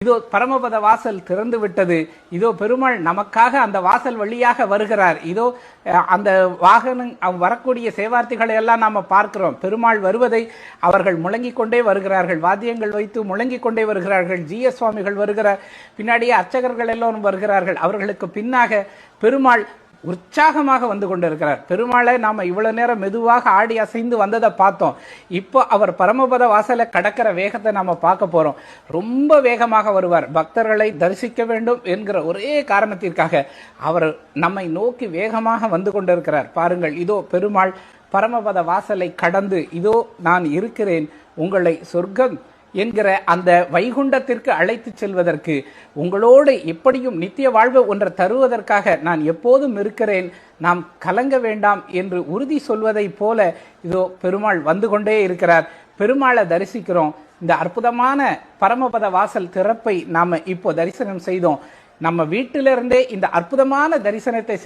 இதோ பரமபத வாசல் திறந்து விட்டது. இதோ பெருமாள் நமக்காக அந்த வாசல் வழியாக வருகிறார். இதோ அந்த வாகனம் வரக்கூடிய சேவார்த்திகளை எல்லாம் நாம பார்க்கிறோம். பெருமாள் வருவதை அவர்கள் முழங்கிக் கொண்டே வருகிறார்கள். வாத்தியங்கள் வைத்து முழங்கிக் கொண்டே வருகிறார்கள். ஜி.எஸ். சுவாமிகள் வருகிறார். பின்னாடியே அர்ச்சகர்கள் எல்லோரும் வருகிறார்கள். அவர்களுக்கு பின்னாக பெருமாள் உற்சாகமாக வந்து கொண்டிருக்கிறார். பெருமாளை நாம இவ்வளவு நேரம் மெதுவாக ஆடி அசைந்து வந்ததை பார்த்தோம். இப்போ அவர் பரமபத வாசலை கடக்கிற வேகத்தை நாம பார்க்க போறோம். ரொம்ப வேகமாக வருவார். பக்தர்களை தரிசிக்க வேண்டும் என்கிற ஒரே காரணத்திற்காக அவர் நம்மை நோக்கி வேகமாக வந்து கொண்டிருக்கிறார். பாருங்கள், இதோ பெருமாள் பரமபத வாசலை கடந்து இதோ நான் இருக்கிறேன், உங்களை சொர்க்கம் என்கிற அந்த வைகுண்டத்திற்கு அழைத்து செல்வதற்கு, உங்களோடு எப்படியும் நித்திய வாழ்வு ஒன்றை தருவதற்காக நான் எப்போதும் இருக்கிறேன், நாம் கலங்க வேண்டாம் என்று உறுதி சொல்வதை போல இதோ பெருமாள் வந்து கொண்டே இருக்கிறார். பெருமாளை தரிசிக்கிறோம். இந்த அற்புதமான பரமபத வாசல் திறப்பை நாம இப்போ தரிசனம் செய்தோம். நம்ம வீட்டிலிருந்தே இந்த அற்புதமான தரிசனத்தை